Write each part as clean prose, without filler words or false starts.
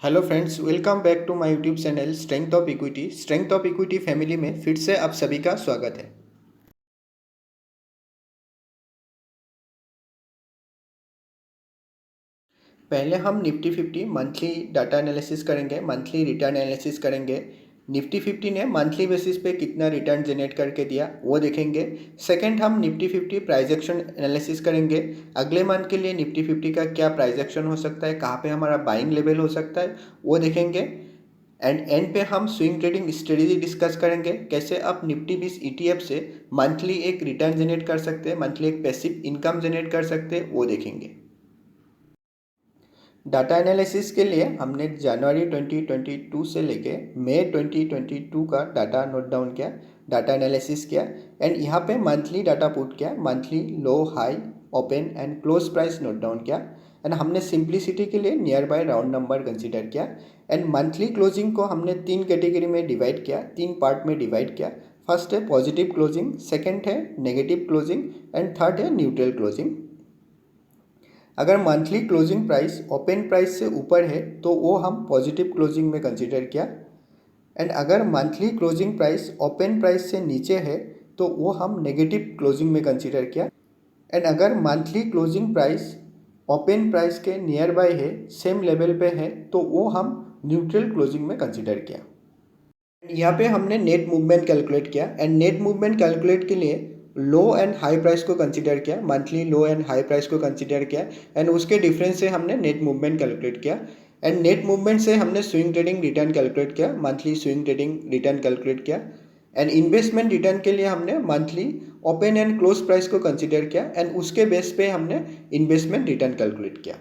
Hello friends, welcome back to my YouTube channel strength of equity family में फिर से आप सभी का स्वागत है। पहले हम निफ्टी 50 मंथली डाटा एनालिसिस करेंगे, मंथली रिटर्न एनालिसिस करेंगे। निफ्टी 50 ने मंथली बेसिस पे कितना रिटर्न जनरेट करके दिया वो देखेंगे। सेकंड, हम निफ्टी 50 प्राइस एक्शन एनालिसिस करेंगे। अगले मंथ के लिए निफ्टी 50 का क्या प्राइस एक्शन हो सकता है, कहाँ पे हमारा बाइंग लेवल हो सकता है वो देखेंगे। एंड पे हम स्विंग ट्रेडिंग स्ट्रेटेजी डिस्कस करेंगे, कैसे आप निफ्टी 20 ETF से मंथली एक रिटर्न जनरेट कर सकते हैं, मंथली एक पैसिव इनकम जनरेट कर सकते हैं वो देखेंगे। डाटा एनालिसिस के लिए हमने जनवरी 2022 से लेके मई 2022 का डाटा नोट डाउन किया, डाटा एनालिसिस किया एंड यहाँ पे मंथली डाटा पुट किया, monthly low high open and close price note down किया एंड हमने सिंप्लिसिटी के लिए near by round number consider किया एंड मंथली क्लोजिंग को हमने 3 कैटेगरी में डिवाइड किया, 3 पार्ट में डिवाइड किया। फर्स्ट है पॉजिटिव क्लोजिंग, सेकेंड है नेगेटिव क्लोजिंग एंड थर्ड है न्यूट्रल क्लोजिंग। अगर monthly closing price open price से ऊपर है तो वो हम पॉजिटिव क्लोजिंग में कंसीडर किया एंड अगर monthly closing price open price से नीचे है तो वो हम नेगेटिव क्लोजिंग में कंसीडर किया एंड अगर monthly closing price open price के नियर बाय है, सेम लेवल पे है, तो वो हम न्यूट्रल क्लोजिंग में कंसीडर किया। यहाँ पे हमने नेट मूवमेंट कैलकुलेट किया एंड नेट मूवमेंट कैलकुलेट के लिए लो एंड हाई प्राइस को कंसीडर किया, monthly low and high price को कंसीडर किया एंड उसके डिफरेंस से हमने नेट मूवमेंट कैलकुलेट किया एंड नेट मूवमेंट से हमने स्विंग ट्रेडिंग रिटर्न कैलकुलेट किया, monthly swing trading return calculate किया एंड इन्वेस्टमेंट रिटर्न के लिए हमने monthly open and close price को कंसीडर किया एंड उसके बेस पे हमने इन्वेस्टमेंट रिटर्न कैलकुलेट किया।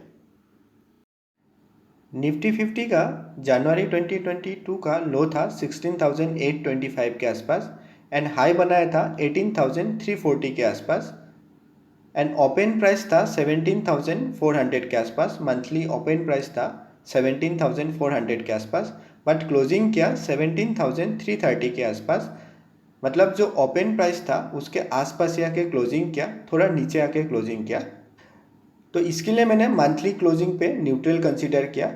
निफ्टी 50 का जनवरी 2022 का लो था 16,825 के आसपास एंड हाई बनाया था 18,340 के आसपास एंड ओपन प्राइस था 17,400 के आसपास, मंथली ओपन प्राइस था 17,400 के आसपास बट क्लोजिंग किया 17,330 के आसपास। मतलब जो ओपन प्राइस था उसके आसपास ही आके क्लोजिंग किया, थोड़ा नीचे आके क्लोजिंग किया। तो इसके लिए मैंने मंथली क्लोजिंग पे न्यूट्रल कंसीडर किया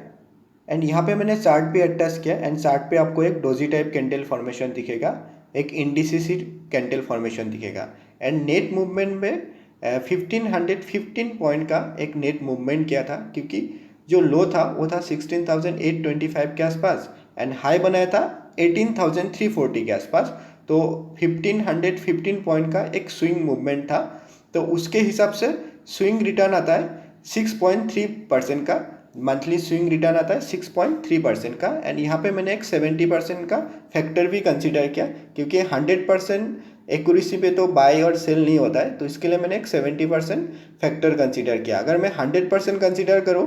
एंड यहाँ पे मैंने चार्ट पे अटैच किया एंड चार्ट पे आपको एक डोजी टाइप कैंडल फॉर्मेशन दिखेगा, एक इंडिसिस कैंडल फॉर्मेशन दिखेगा एंड नेट मूवमेंट में 1515 पॉइंट का एक नेट मूवमेंट किया था, क्योंकि जो लो था वो था 16,825 के आसपास एंड हाई बनाया था 18,340 के आसपास। तो 1515 पॉइंट का एक स्विंग मूवमेंट था, तो उसके हिसाब से स्विंग रिटर्न आता है 6.3% का, मंथली स्विंग रिटर्न आता है 6.3% का एंड यहाँ पे मैंने एक 70% का फैक्टर भी कंसीडर किया, क्योंकि 100% एक्यूरेसी पे तो बाय और सेल नहीं होता है, तो इसके लिए मैंने एक 70% फैक्टर कंसीडर किया। अगर मैं 100% कंसीडर करूँ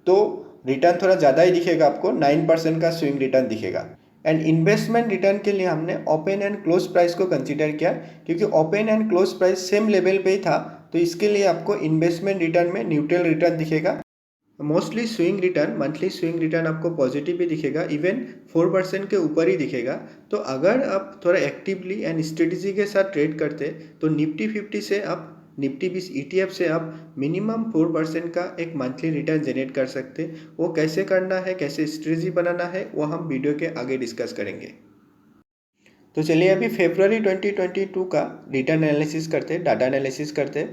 तो रिटर्न थोड़ा ज़्यादा ही दिखेगा, आपको 9% का स्विंग रिटर्न दिखेगा। एंड इन्वेस्टमेंट रिटर्न के लिए हमने ओपन एंड क्लोज प्राइस को कंसीडर किया, क्योंकि open and close price same level पे ही था, तो इसके लिए आपको इन्वेस्टमेंट रिटर्न में न्यूट्रल रिटर्न दिखेगा। Mostly swing return, monthly swing return आपको पॉजिटिव भी दिखेगा, इवन 4% के ऊपर ही दिखेगा। तो अगर आप थोड़ा एक्टिवली एंड स्ट्रेटेजी के साथ ट्रेड करते तो निफ्टी 50 से आप, निफ्टी 20 ETF से आप मिनिमम 4% का एक मंथली रिटर्न जनरेट कर सकते। वो कैसे करना है, कैसे स्ट्रेटेजी बनाना है, वो हम वीडियो के आगे डिस्कस करेंगे। तो चलिए अभी फरवरी 2022 का रिटर्न एनालिसिस करते, डाटा एनालिसिस करते।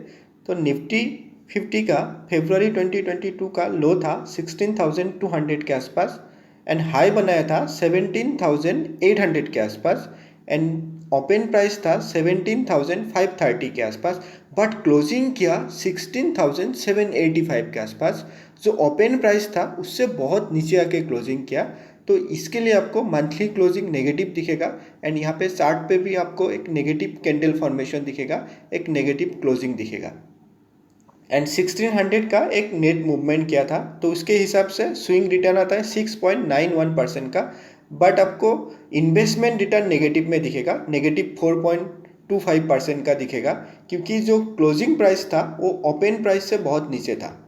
तो निफ्टी 50 का फरवरी 2022 का लो था 16,200 के आसपास एंड हाई बनाया था 17,800 के आसपास एंड ओपन प्राइस था 17,530 के आसपास बट क्लोजिंग किया 16,785 के आसपास। जो ओपन प्राइस था उससे बहुत नीचे आके क्लोजिंग किया, तो इसके लिए आपको मंथली क्लोजिंग नेगेटिव दिखेगा एंड यहाँ पे चार्ट पे भी आपको एक नेगेटिव कैंडल फॉर्मेशन दिखेगा, एक नेगेटिव क्लोजिंग दिखेगा एंड 1600 का एक नेट मूवमेंट किया था, तो उसके हिसाब से स्विंग रिटर्न आता है 6.91% का बट आपको इन्वेस्टमेंट रिटर्न नेगेटिव में दिखेगा, नेगेटिव 4.25% का दिखेगा, क्योंकि जो क्लोजिंग प्राइस था वो ओपन प्राइस से बहुत नीचे था।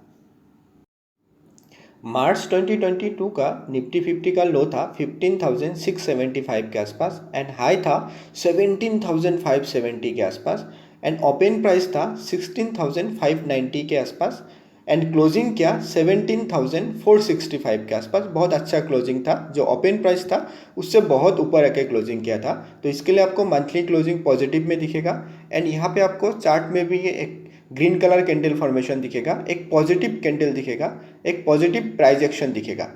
मार्च 2022 का निफ्टी 50 का लो था 15,675 के आसपास एंड हाई था 17,570 के आसपास एंड ओपन प्राइस था 16,590 के आसपास एंड क्लोजिंग किया 17,465 के आसपास। बहुत अच्छा क्लोजिंग था, जो ओपन प्राइस था उससे बहुत ऊपर आके क्लोजिंग किया था। तो इसके लिए आपको मंथली क्लोजिंग पॉजिटिव में दिखेगा। एंड यहाँ पे आपको चार्ट में भी ये एक ग्रीन कलर कैंडल फॉर्मेशन दिखेगा, एक पॉजिटिव कैंडल दिखेगा, एक पॉजिटिव प्राइस एक्शन दिखेगा।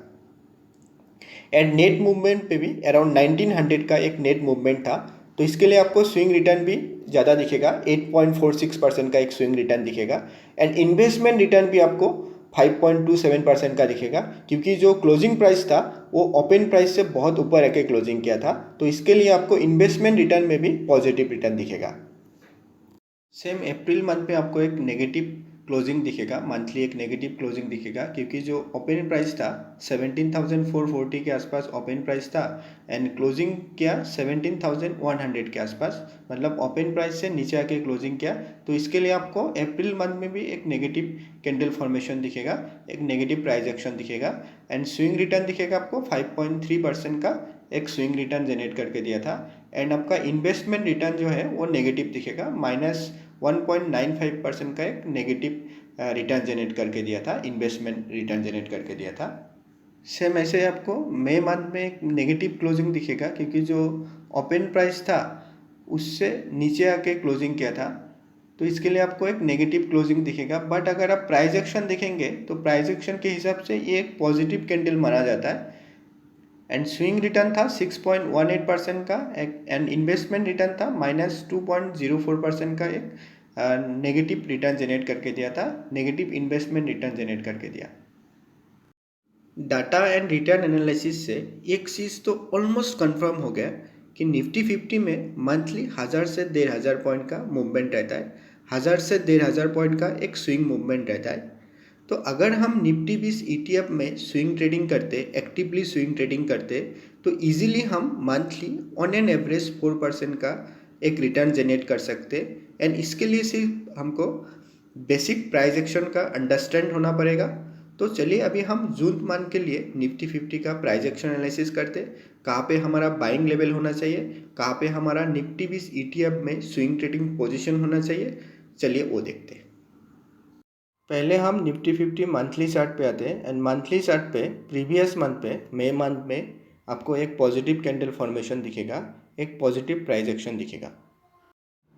एंड नेट मूवमेंट पे भी अराउंड 1900 का एक नेट मूवमेंट था। तो इसके लिए आपको स्विंग रिटर्न भी ज़्यादा दिखेगा, 8.46% का एक स्विंग रिटर्न दिखेगा। एंड इन्वेस्टमेंट रिटर्न भी आपको 5.27% का दिखेगा, क्योंकि जो क्लोजिंग प्राइस था वो ओपन प्राइस से बहुत ऊपर आके क्लोजिंग किया था। तो इसके लिए आपको इन्वेस्टमेंट रिटर्न में भी पॉजिटिव रिटर्न दिखेगा। सेम अप्रैल मंथ में आपको एक नेगेटिव क्लोजिंग दिखेगा, मंथली एक नेगेटिव क्लोजिंग दिखेगा, क्योंकि जो ओपन प्राइस था 17,440 के आसपास ओपन प्राइस था। एंड क्लोजिंग किया 17,100 के आसपास, मतलब ओपन प्राइस से नीचे आके क्लोजिंग किया। तो इसके लिए आपको अप्रैल मंथ में भी एक नेगेटिव कैंडल फॉर्मेशन दिखेगा, एक नेगेटिव प्राइस एक्शन दिखेगा। एंड स्विंग रिटर्न दिखेगा आपको 5.3% का एक स्विंग रिटर्न जनरेट करके दिया था। एंड आपका इन्वेस्टमेंट रिटर्न जो है वो नेगेटिव दिखेगा, -1.95% का एक नेगेटिव रिटर्न जनरेट करके दिया था, इन्वेस्टमेंट रिटर्न जनरेट करके दिया था। सेम ऐसे आपको मई मंथ में एक नेगेटिव क्लोजिंग दिखेगा, क्योंकि जो ओपन प्राइस था उससे नीचे आके क्लोजिंग किया था। तो इसके लिए आपको एक नेगेटिव क्लोजिंग दिखेगा। बट अगर आप प्राइस एक्शन देखेंगे तो प्राइस एक्शन के हिसाब से ये एक पॉजिटिव कैंडल माना जाता है। एंड स्विंग रिटर्न था 6.18% का एंड इन्वेस्टमेंट रिटर्न था -2.04% का एक नेगेटिव रिटर्न जनरेट करके दिया था, नेगेटिव इन्वेस्टमेंट रिटर्न जनरेट करके दिया। डाटा एंड रिटर्न एनालिसिस से एक चीज़ तो ऑलमोस्ट कंफर्म हो गया कि निफ्टी 50 में मंथली 1000 से 1500 पॉइंट का मूवमेंट रहता है, 1000 से 1500 पॉइंट का एक स्विंग मूवमेंट रहता है। तो अगर हम निफ्टी 20 ETF में स्विंग ट्रेडिंग करते, एक्टिवली स्विंग ट्रेडिंग करते, तो इजीली हम मंथली ऑन एन एवरेज 4% का एक रिटर्न जनरेट कर सकते। एंड इसके लिए सिर्फ हमको बेसिक प्राइस एक्शन का अंडरस्टैंड होना पड़ेगा। तो चलिए अभी हम जून मंथ के लिए निफ्टी 50 का प्राइस एक्शन एनालिसिस करते, कहाँ पे हमारा बाइंग लेवल होना चाहिए, कहाँ पे हमारा निफ्टी 20 ETF में स्विंग ट्रेडिंग पोजीशन होना चाहिए। चलिए वो देखते हैं। पहले हम निफ्टी 50 मंथली चार्ट पे आते हैं। एंड मंथली चार्ट पे प्रीवियस मंथ पे मई मंथ में आपको एक पॉजिटिव कैंडल फॉर्मेशन दिखेगा, एक पॉजिटिव प्राइस एक्शन दिखेगा।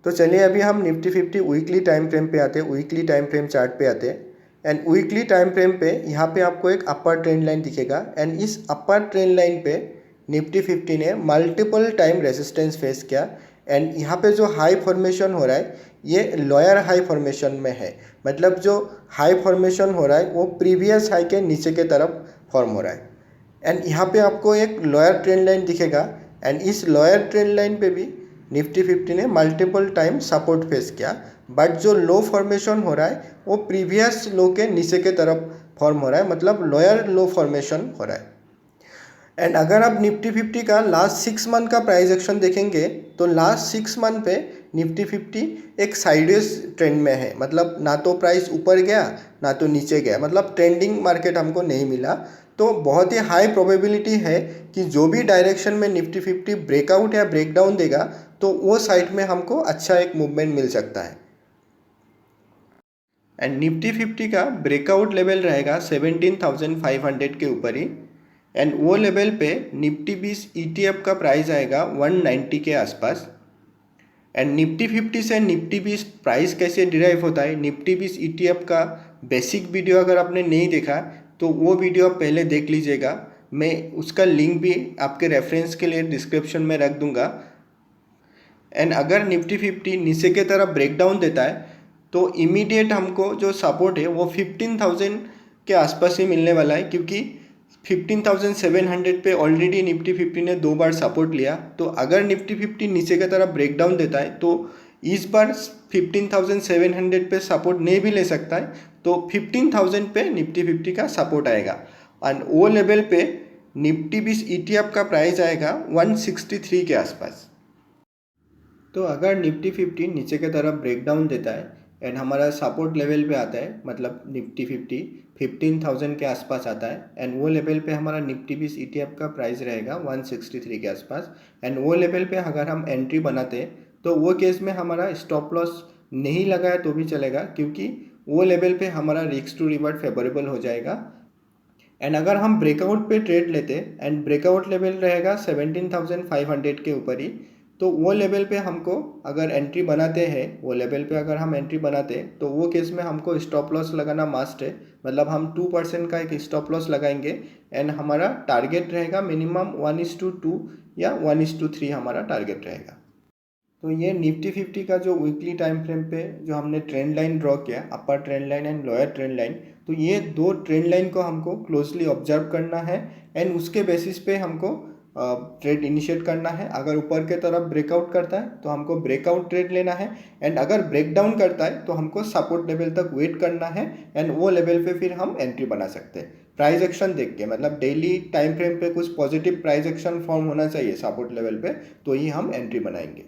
तो चलिए अभी हम निफ्टी 50 वीकली टाइम फ्रेम पे आते हैं, वीकली टाइम फ्रेम चार्ट पे आते हैं। एंड वीकली टाइम फ्रेम पे यहाँ पे आपको एक अपर ट्रेंड लाइन दिखेगा। एंड इस अपर ट्रेंड लाइन पे निफ्टी 50 ने मल्टीपल टाइम रेजिस्टेंस फेस किया। एंड यहाँ पे जो हाई फॉर्मेशन हो रहा है ये लोअर हाई फॉर्मेशन में है, मतलब जो हाई फॉर्मेशन हो रहा है वो प्रीवियस हाई के नीचे के तरफ फॉर्म हो रहा है। एंड यहाँ पे आपको एक लोअर ट्रेंड लाइन दिखेगा। एंड इस लोअर ट्रेंड लाइन पे भी निफ्टी 50 ने मल्टीपल टाइम सपोर्ट फेस किया। बट जो लो फॉर्मेशन हो रहा है वो प्रीवियस लो के नीचे के तरफ फॉर्म हो रहा है, मतलब लोअर लो फॉर्मेशन हो रहा है। एंड अगर आप निफ्टी 50 का लास्ट 6 मंथ का प्राइस एक्शन देखेंगे तो लास्ट 6 मंथ पे निफ्टी 50 एक साइडवेज ट्रेंड में है, मतलब ना तो प्राइस ऊपर गया ना तो नीचे गया, मतलब ट्रेंडिंग मार्केट हमको नहीं मिला। तो बहुत ही हाई प्रोबेबिलिटी है कि जो भी डायरेक्शन में निफ्टी 50 ब्रेकआउट या ब्रेकडाउन देगा तो वो साइड में हमको अच्छा एक मूवमेंट मिल सकता है। एंड निफ्टी 50 का ब्रेकआउट लेवल रहेगा 17,500 के ऊपर ही। एंड वो लेवल पे निफ्टी 20 ETF का प्राइस आएगा 190 के आसपास। एंड निफ्टी 50 से निफ्टी 20 प्राइस कैसे डिराइव होता है, निफ्टी 20 ETF का बेसिक वीडियो अगर आपने नहीं देखा तो वो वीडियो आप पहले देख लीजिएगा। मैं उसका लिंक भी आपके रेफरेंस के लिए डिस्क्रिप्शन में रख दूंगा। एंड अगर निफ्टी 50 नीचे के तरफ ब्रेकडाउन देता है तो इमीडिएट हमको जो सपोर्ट है वो 15,000 के आसपास ही मिलने वाला है, क्योंकि 15,700 पे ऑलरेडी निफ्टी 50 ने 2 बार सपोर्ट लिया। तो अगर निफ्टी 50 नीचे की तरफ ब्रेकडाउन देता है तो इस बार 15,700 पे सपोर्ट नहीं भी ले सकता है, तो 15,000 पे निफ्टी 50 का सपोर्ट आएगा। एंड वो लेवल पे निफ्टी 20 ETF का प्राइस आएगा 163 के आसपास। तो अगर निफ्टी 50 नीचे की तरफ ब्रेकडाउन देता है एंड हमारा सपोर्ट लेवल पे आता है, मतलब निफ्टी 50 15,000 के आसपास आता है, एंड वो लेवल पे हमारा निफ्टी 20 ETF का प्राइस रहेगा 163 के आसपास। एंड वो लेवल पे अगर हम एंट्री बनाते हैं तो वो केस में हमारा स्टॉप लॉस नहीं लगाया तो भी चलेगा, क्योंकि वो लेवल पे हमारा रिस्क टू रिवार्ड फेवरेबल हो जाएगा। एंड अगर हम ब्रेकआउट पे ट्रेड लेते एंड ब्रेकआउट लेवल रहेगा 17,500 के ऊपर ही, तो वो लेवल पे हमको अगर एंट्री बनाते हैं, वो लेवल पे अगर हम एंट्री बनाते तो वो केस में हमको स्टॉप लॉस लगाना मस्ट है। मतलब हम 2% का एक स्टॉप लॉस लगाएंगे एंड हमारा टारगेट रहेगा मिनिमम 1:2 या 1:3 हमारा टारगेट रहेगा। तो ये निफ्टी 50 का जो वीकली टाइम फ्रेम पे जो हमने ट्रेंड लाइन ड्रॉ किया, अपर trend line and lower trend line, तो ये दो ट्रेंड लाइन को हमको क्लोजली ऑब्जर्व करना है एंड उसके बेसिस पे हमको ट्रेड इनिशिएट करना है। अगर ऊपर के तरफ ब्रेकआउट करता है तो हमको ब्रेकआउट ट्रेड लेना है एंड अगर ब्रेक डाउन करता है तो हमको सपोर्ट लेवल तक वेट करना है एंड वो लेवल पे फिर हम एंट्री बना सकते हैं प्राइस एक्शन देख के। मतलब डेली टाइम फ्रेम पे कुछ पॉजिटिव प्राइस एक्शन फॉर्म होना चाहिए सपोर्ट लेवल पे, तो ही हम एंट्री बनाएंगे।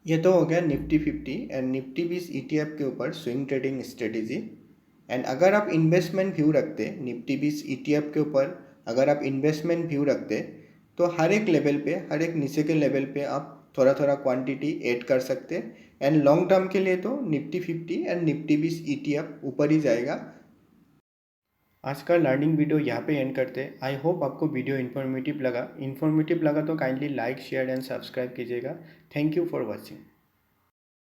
ये तो हो गया निफ्टी 50 एंड निफ्टी 20 ETF के ऊपर स्विंग ट्रेडिंग स्ट्रेटेजी। एंड अगर आप इन्वेस्टमेंट व्यू रखते निफ्टी 20 ETF के ऊपर, अगर आप इन्वेस्टमेंट व्यू रखते तो हर एक लेवल पे, हर एक नीचे के लेवल पे आप थोड़ा थोड़ा क्वांटिटी ऐड कर सकते एंड लॉन्ग टर्म के लिए तो निफ्टी 50 एंड निफ्टी 20 ETF ऊपर ही जाएगा। आज का लर्निंग वीडियो यहाँ पे एंड करते हैं। आई होप आपको वीडियो इन्फॉर्मेटिव लगा तो kindly like share and subscribe कीजिएगा। Thank you for watching.